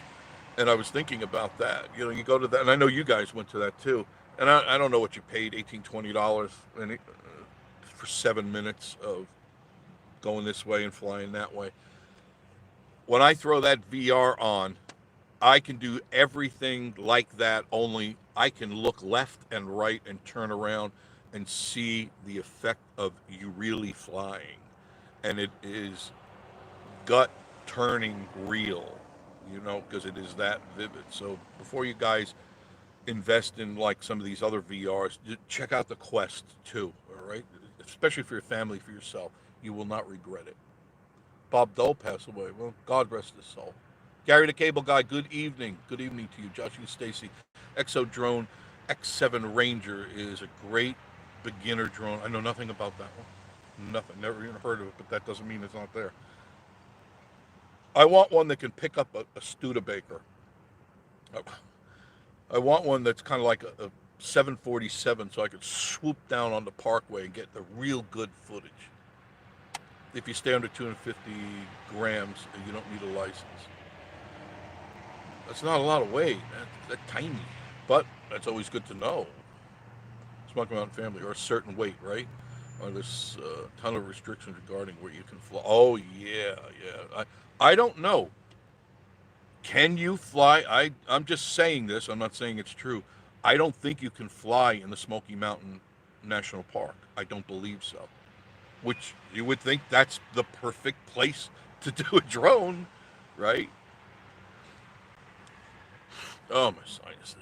[SPEAKER 1] And I was thinking about that. You go to that, and I know you guys went to that too. And I don't know what you paid, $18, $20 for 7 minutes of going this way and flying that way. When I throw that VR on, I can do everything like that, only I can look left and right and turn around and see the effect of you really flying. And it is gut-turning real, because it is that vivid. So before you guys invest in some of these other VRs, check out the Quest 2, all right? Especially for your family, for yourself. You will not regret it. Bob Dole passed away. Well, God rest his soul. Gary the Cable Guy, good evening. Good evening to you. Josh and Stacy. Exo Drone X7 Ranger is a great beginner drone. I know nothing about that one. Nothing. Never even heard of it, but that doesn't mean it's not there. I want one that can pick up a Studebaker. I want one that's kind of like a 747, so I could swoop down on the parkway and get the real good footage. If you stay under 250 grams, you don't need a license. That's not a lot of weight. That's tiny, but that's always good to know. Smoky Mountain family, or a certain weight, right? Or there's a ton of restrictions regarding where you can fly. Oh yeah, yeah. I don't know. Can you fly? I'm just saying this. I'm not saying it's true. I don't think you can fly in the Smoky Mountain National Park. I don't believe so. Which you would think that's the perfect place to do a drone, right? Oh, my sinuses.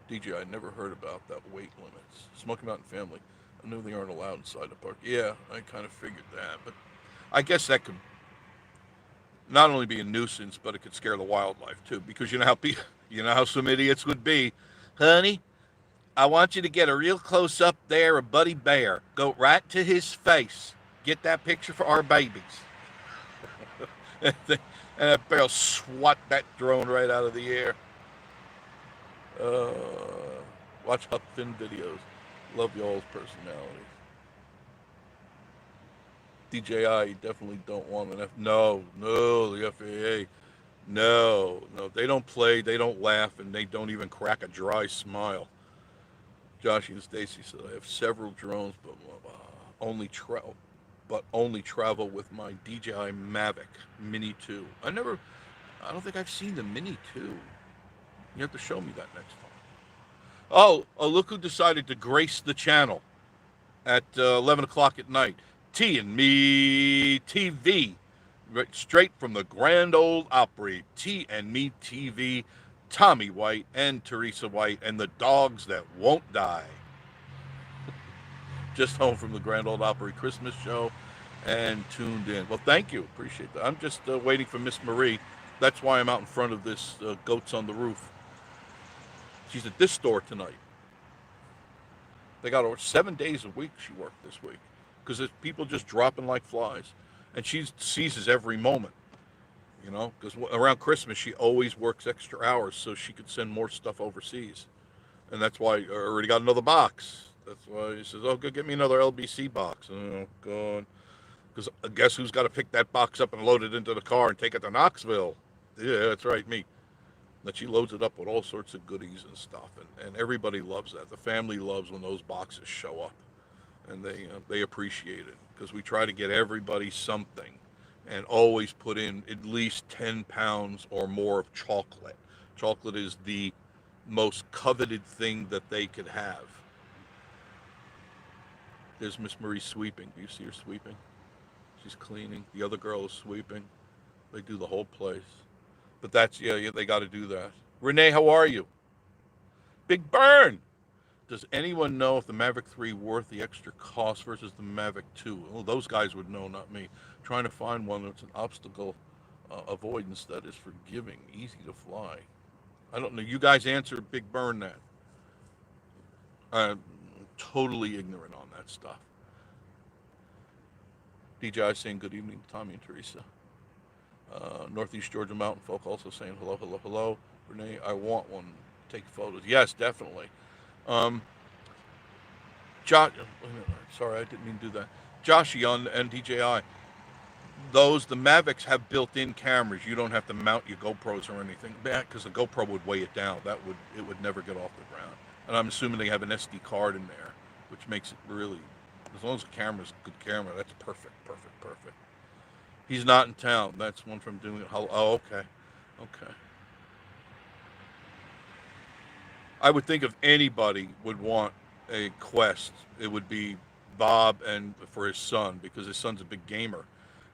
[SPEAKER 1] DJ, I never heard about that weight limits. Smoky Mountain family. I knew they aren't allowed inside the park. Yeah, I kind of figured that. But I guess that could not only be a nuisance, but it could scare the wildlife too. Because you know how some idiots would be, honey. I want you to get a real close up there of Buddy Bear. Go right to his face. Get that picture for our babies. And that bear will swat that drone right out of the air. Uh, Watch Huck Finn videos. Love y'all's personality. DJI definitely don't want an F. No, no, the FAA. No, no. They don't play, they don't laugh, and they don't even crack a dry smile. Josh and Stacy said, I have several drones, only travel with my DJI Mavic Mini 2. I don't think I've seen the Mini 2. You have to show me that next time. Oh, look who decided to grace the channel at 11 o'clock at night. T and Me TV, right, straight from the Grand Ole Opry. T and Me TV, Tommy White and Teresa White, and the dogs that won't die. Just home from the Grand Ole Opry Christmas show and tuned in. Well, thank you. Appreciate that. I'm just waiting for Miss Marie. That's why I'm out in front of this Goats on the Roof. She's at this store tonight. They got her 7 days a week she worked this week because there's people just dropping like flies. And she seizes every moment, you know, because around Christmas she always works extra hours so she could send more stuff overseas. And that's why I already got another box. That's why he says, oh, go get me another LBC box. Oh, God. Because guess who's got to pick that box up and load it into the car and take it to Knoxville? Yeah, that's right, me. That she loads it up with all sorts of goodies and stuff. And everybody loves that. The family loves when those boxes show up. And they appreciate it because we try to get everybody something and always put in at least 10 pounds or more of chocolate. Chocolate is the most coveted thing that they could have. There's Miss Marie sweeping. Do you see her sweeping? She's cleaning. The other girl is sweeping. They do the whole place. But that's, yeah, they got to do that. Renee, how are you? Big Burn. Does anyone know if the Mavic 3 worth the extra cost versus the Mavic 2? Well, those guys would know, not me. Trying to find one that's an obstacle avoidance that is forgiving, easy to fly. I don't know. You guys answer Big Burn that. I'm totally ignorant on that stuff. DJI saying good evening, Tommy and Teresa. Northeast Georgia Mountain folk also saying hello, hello, hello. Renee, I want one. Take photos. Yes, definitely. Josh, sorry, I didn't mean to do that. Joshy on DJI. The Mavics have built-in cameras. You don't have to mount your GoPros or anything, because the GoPro would weigh it down. It would never get off the ground. And I'm assuming they have an SD card in there, which makes it really, as long as the camera's a good camera, that's perfect, perfect, perfect. He's not in town. That's one from doing it. Oh, okay, okay. I would think if anybody would want a Quest, it would be Bob and for his son because his son's a big gamer,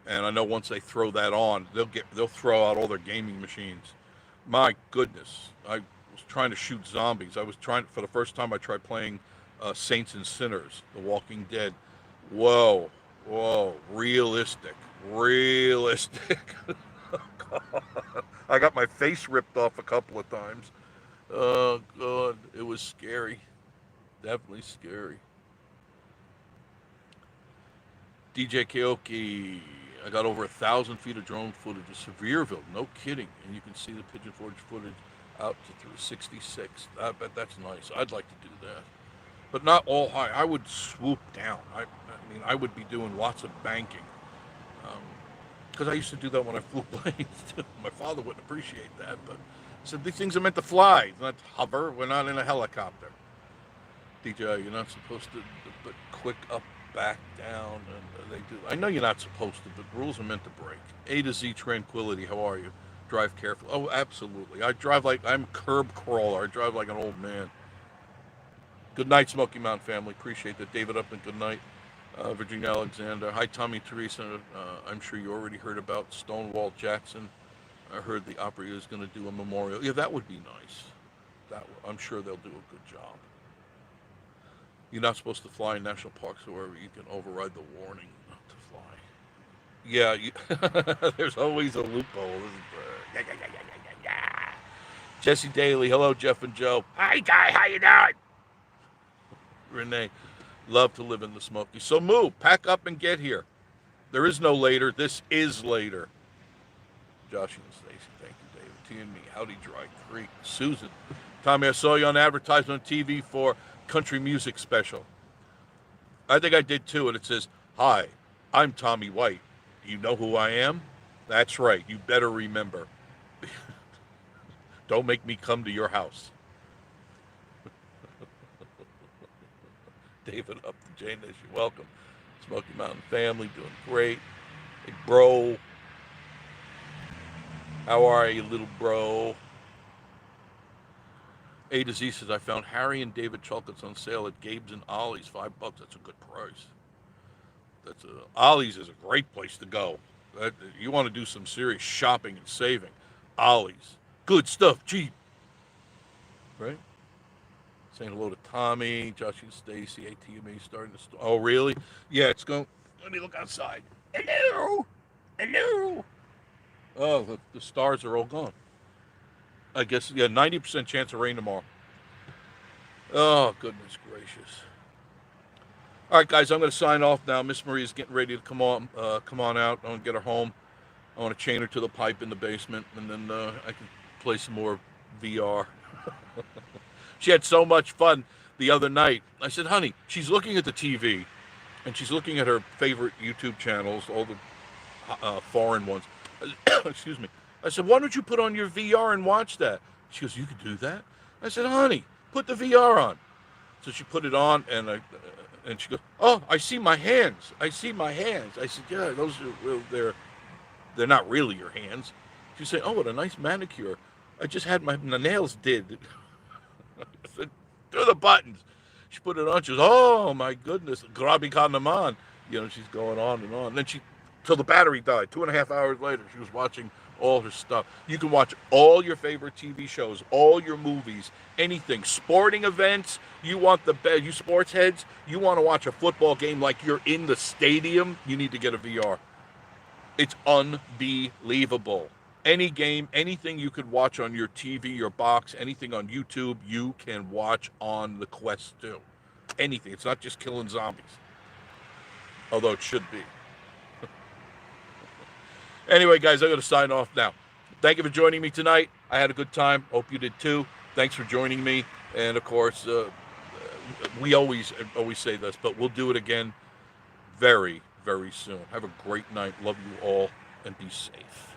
[SPEAKER 1] and I know once they throw that on, they'll throw out all their gaming machines. My goodness, I was trying to shoot zombies. I was trying for the first time. I tried playing Saints and Sinners, The Walking Dead. Whoa, whoa, realistic, realistic. I got my face ripped off a couple of times. Oh, God, it was scary. Definitely scary. DJ Keoki, I got over 1,000 feet of drone footage of Sevierville. No kidding. And you can see the Pigeon Forge footage out to through 66. I bet that's nice. I'd like to do that. But not all high. I would swoop down. I mean, I would be doing lots of banking. Because I used to do that when I flew planes too. My father wouldn't appreciate that, but I said these things are meant to fly, not hover. We're not in a helicopter. DJ, you're not supposed to, but quick up, back, down, and they do. I know you're not supposed to, but rules are meant to break. A to Z tranquility. How are you? Drive carefully. Oh, absolutely. I drive like I'm curb crawler. I drive like an old man. Good night, Smoky Mountain family. Appreciate that. David Upton, good night. Virginia Alexander. Hi, Tommy Teresa. I'm sure you already heard about Stonewall Jackson. I heard the opera is going to do a memorial. Yeah, that would be nice. I'm sure they'll do a good job. You're not supposed to fly in national parks, however, you can override the warning not to fly. Yeah, there's always a loophole, isn't there? Yeah. Jesse Daly. Hello, Jeff and Joe. Hi, Guy. How you doing? Renee. Love to live in the Smokies. So move, pack up and get here. There is no later. This is later. Josh and Stacy, thank you, David. T and me, Howdy Dry Creek. Susan, Tommy, I saw you on advertisement on TV for country music special. I think I did too, and it says, "Hi, I'm Tommy White. Do you know who I am?" That's right. You better remember. Don't make me come to your house. David up to Jane Nish, welcome. Smoky Mountain family, doing great. Hey, bro. How are you, little bro? A to Z says, I found Harry and David chocolates on sale at Gabe's and Ollie's. $5. That's a good price. Ollie's is a great place to go. You want to do some serious shopping and saving. Ollie's. Good stuff, cheap. Right? Saying hello to Tommy, Josh and Stacy, ATMA starting to storm. Oh, really? Yeah, it's going. Let me look outside. Hello. Hello. Oh, the stars are all gone. I guess, yeah, 90% chance of rain tomorrow. Oh, goodness gracious. All right, guys, I'm going to sign off now. Miss Maria's getting ready to come on out. I want to get her home. I want to chain her to the pipe in the basement, and then I can play some more VR. She had so much fun the other night. I said, honey, she's looking at the TV, and she's looking at her favorite YouTube channels, all the foreign ones. Excuse me. I said, why don't you put on your VR and watch that? She goes, you could do that? I said, honey, put the VR on. So she put it on, and she goes, oh, I see my hands. I see my hands. I said, yeah, those are, they're not really your hands. She said, oh, what a nice manicure. I just had my nails did. I said, do the buttons. She put it on. She goes, oh, my goodness. Grabi Kanaman. She's going on and on. And then till the battery died. 2.5 hours later, she was watching all her stuff. You can watch all your favorite TV shows, all your movies, anything. Sporting events. You sports heads, you want to watch a football game like you're in the stadium, you need to get a VR. It's unbelievable. Any game, anything you could watch on your TV, your box, anything on YouTube, you can watch on the Quest 2. Anything. It's not just killing zombies. Although it should be. Anyway, guys, I'm going to sign off now. Thank you for joining me tonight. I had a good time. Hope you did too. Thanks for joining me. And, of course, we always say this, but we'll do it again very, very soon. Have a great night. Love you all, and be safe.